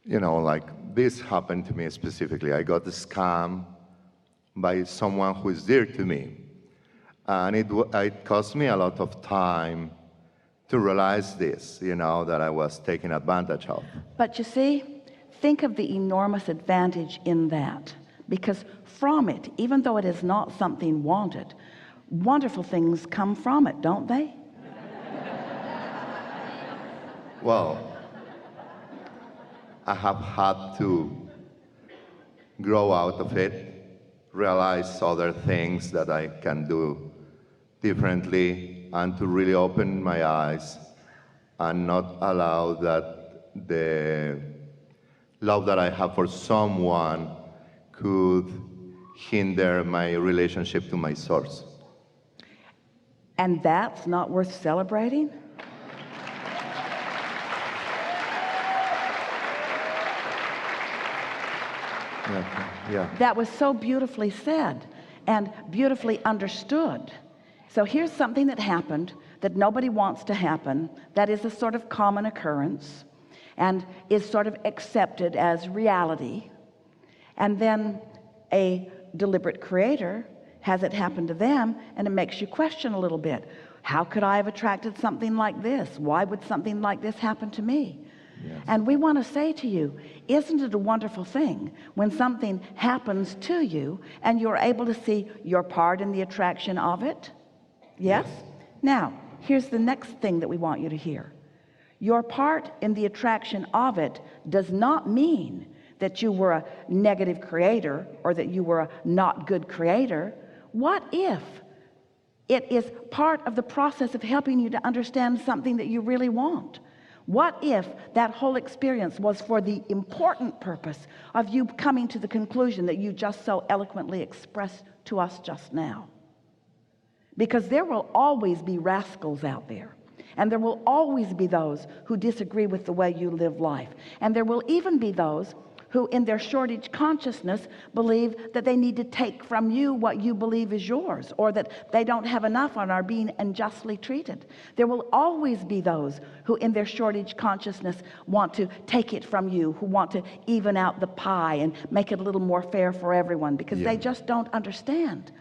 like this happened to me specifically. I got scammed by someone who is dear to me. And it cost me a lot of time to realize this, that I was taken advantage of. But you see, think of the enormous advantage in that, because from it, even though it is not something wanted, wonderful things come from it, don't they? Well, I have had to grow out of it, realize other things that I can do differently, and to really open my eyes and not allow that the love that I have for someone could hinder my relationship to my source. And that's not worth celebrating? Yeah. That was so beautifully said and beautifully understood. So here's something that happened that nobody wants to happen, that is a sort of common occurrence and is sort of accepted as reality. And then a deliberate creator has it happen to them, and it makes you question a little bit. How could I have attracted something like this? Why would something like this happen to me? Yes. And we want to say to you, isn't it a wonderful thing when something happens to you and you're able to see your part in the attraction of it? Yes? Now, here's the next thing that we want you to hear. Your part in the attraction of it does not mean that you were a negative creator or that you were a not good creator. What if it is part of the process of helping you to understand something that you really want? What if that whole experience was for the important purpose of you coming to the conclusion that you just so eloquently expressed to us just now? Because there will always be rascals out there, and there will always be those who disagree with the way you live life, and there will even be those who in their shortage consciousness believe that they need to take from you what you believe is yours, or that they don't have enough and are being unjustly treated. There will always be those who in their shortage consciousness want to take it from you, who want to even out the pie and make it a little more fair for everyone, because they just don't understand.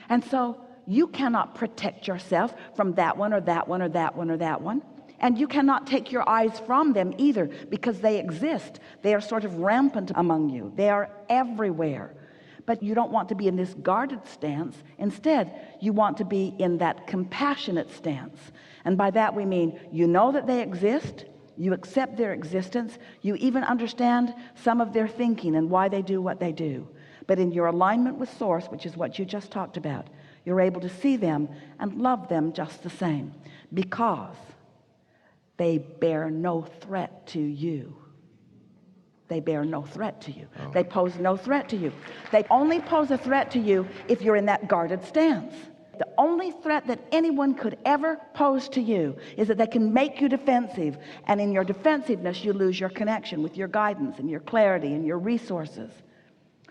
And so you cannot protect yourself from that one or that one or that one or that one. And you cannot take your eyes from them either, because they exist. They are sort of rampant among you. They are everywhere. But you don't want to be in this guarded stance. Instead, you want to be in that compassionate stance. And by that we mean you know that they exist, you accept their existence, you even understand some of their thinking and why they do what they do. But in your alignment with Source, which is what you just talked about, you're able to see them and love them just the same, because they bear no threat to you. They bear no threat to you. They pose no threat to you. They only pose a threat to you if you're in that guarded stance. The only threat that anyone could ever pose to you is that they can make you defensive, and in your defensiveness you lose your connection with your guidance and your clarity and your resources.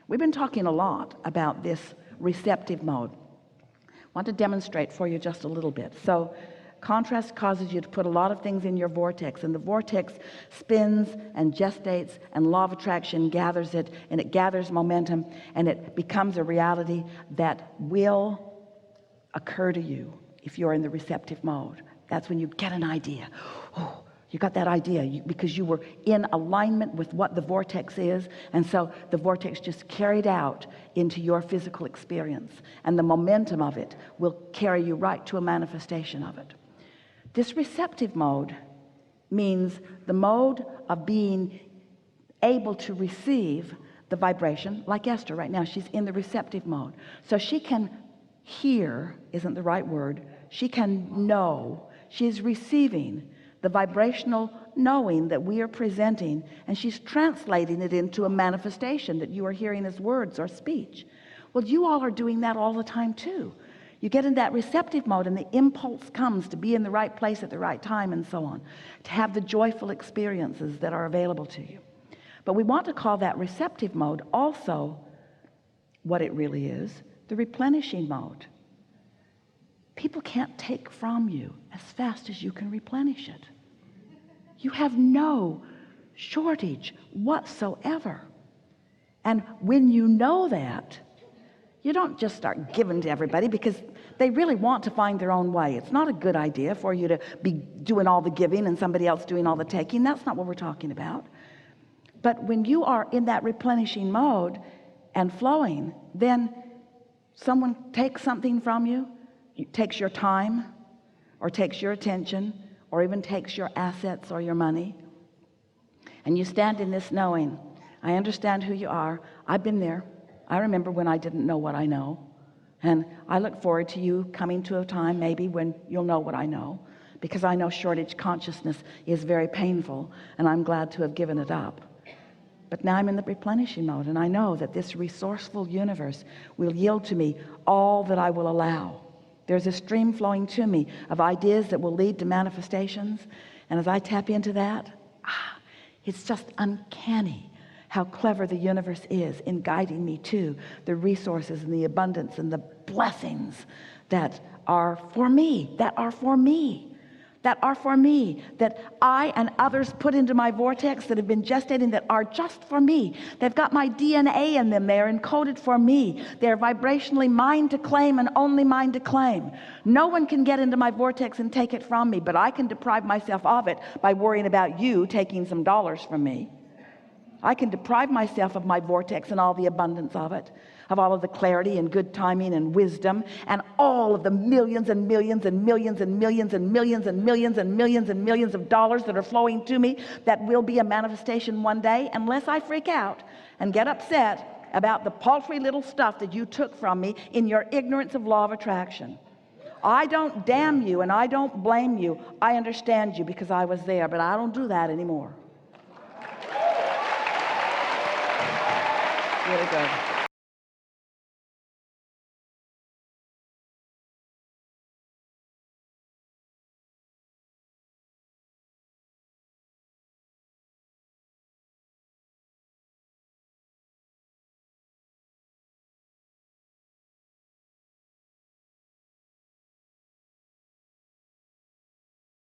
We've been talking a lot about this receptive mode. I want to demonstrate for you just a little bit. So contrast causes you to put a lot of things in your vortex, and the vortex spins and gestates, and law of attraction gathers it, and it gathers momentum, and it becomes a reality that will occur to you if you're in the receptive mode. That's when you get an idea. Oh, you got that idea because you were in alignment with what the vortex is, and so the vortex just carried out into your physical experience, and the momentum of it will carry you right to a manifestation of it. This receptive mode means the mode of being able to receive the vibration, like Esther right now. She's in the receptive mode, so she can hear, isn't the right word, she can know. She's receiving the vibrational knowing that we are presenting, and she's translating it into a manifestation that you are hearing as words or speech. Well, you all are doing that all the time too. You get in that receptive mode, and the impulse comes to be in the right place at the right time, and so on, to have the joyful experiences that are available to you. But we want to call that receptive mode also what it really is, the replenishing mode. People can't take from you as fast as you can replenish it. You have no shortage whatsoever. And when you know that, you don't just start giving to everybody, because they really want to find their own way. It's not a good idea for you to be doing all the giving and somebody else doing all the taking. That's not what we're talking about. But when you are in that replenishing mode and flowing, then someone takes something from you, takes your time, or takes your attention, or even takes your assets or your money, and you stand in this knowing, I understand who you are. I've been there. I remember when I didn't know what I know, and I look forward to you coming to a time maybe when you'll know what I know, because I know shortage consciousness is very painful, and I'm glad to have given it up. But now I'm in the replenishing mode, and I know that this resourceful universe will yield to me all that I will allow. There's a stream flowing to me of ideas that will lead to manifestations, and as I tap into that, it's just uncanny how clever the universe is in guiding me to the resources and the abundance and the blessings that are for me, that I and others put into my vortex, that have been gestating, that are just for me. They've got my DNA in them. They're encoded for me. They're vibrationally mine to claim, and only mine to claim. No one can get into my vortex and take it from me, but I can deprive myself of it by worrying about you taking some dollars from me. I can deprive myself of my vortex and all the abundance of it, of all of the clarity and good timing and wisdom, and all of the millions and millions and millions and millions and millions and millions and millions and millions of dollars that are flowing to me, that will be a manifestation one day, unless I freak out and get upset about the paltry little stuff that you took from me in your ignorance of law of attraction. I don't damn you and I don't blame you. I understand you because I was there, but I don't do that anymore. Really good.